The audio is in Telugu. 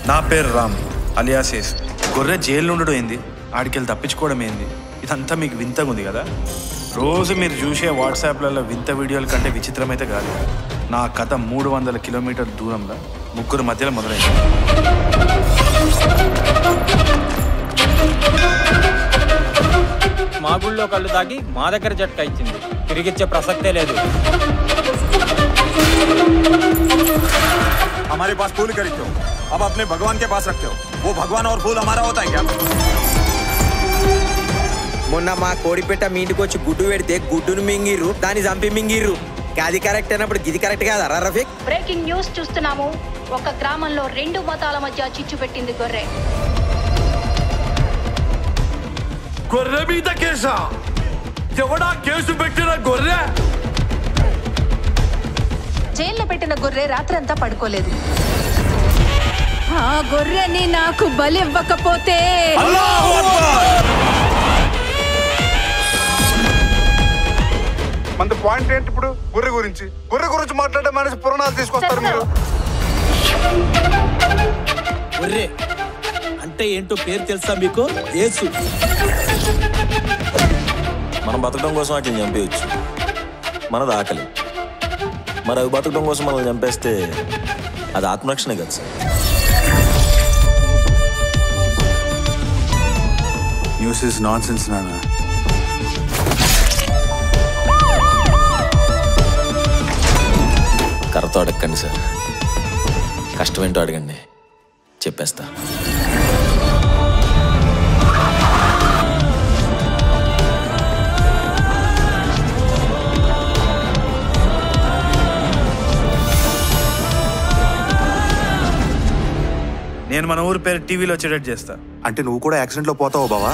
నా పేరు రామ్ అలియాసేస్. గొర్రె జైలు ఉండడం ఏంది, ఆడికెళ్ళి తప్పించుకోవడం ఏంది, ఇదంతా మీకు వింతగా ఉంది కదా. రోజు మీరు చూసే వాట్సాప్లలో వింత వీడియోల కంటే విచిత్రమైతే కాదు. నా కథ 300 కిలోమీటర్ల దూరంలో ముగ్గురు మధ్యలో మొదలైంది. మా గుళ్ళో కళ్ళు తాగి మా దగ్గర జట్కా ఇచ్చింది, తిరిగిచ్చే ప్రసక్తే లేదు. हमारे पास फूल खरीदते हो, अब अपने भगवान के पास रखते हो. वो भगवान और फूल हमारा होता है क्या? మొన్న మా కోడిపెట్ట మీ ఇంటికి వచ్చి గుడ్డు పెడితే గుడ్డును మింగిర్రు, దాన్ని చంపి మింగిర్రు. అది కరెక్ట్ అయినప్పుడు ఇది కరెక్ట్ కాదా రఫీక్? బ్రేకింగ్ న్యూస్ చూస్తున్నాము. ఒక గ్రామంలో 2 మతాల మధ్య చిచ్చు పెట్టింది గొర్రె. గొర్రె మీద కేసా? ఎవడా కేసు పెట్టిన గొర్రె? జైల్లో పెట్టిన గొర్రె రాత్రంతా పడుకోలేదు. ఆ గొర్రెని నాకు బలివ్వకపోతే మన పాయింట్ ఏంటి ఇప్పుడు? గొర్రె గురించి మాట్లాడే మనిషి పురాణాలు తీసుకొస్తారు మీరు. గొర్రె అంటే ఏంటో పేరు తెలుసా మీకు? యేసు. మనం బతకడం కోసం వాటిని చంపేయచ్చు, మనది ఆకలి. మరి అవి బతకడం కోసం మనల్ని చంపేస్తే అది ఆత్మరక్షణే కదా sir. News is non sense నాన్న. కర్రతో అడగండి సార్, కష్టమేంటో అడగండి, చెప్పేస్తా. నేను మన ఊరి పేరు టీవీలో వచ్చేటట్టు చేస్తా. అంటే నువ్వు కూడా యాక్సిడెంట్లో పోతావు బావా?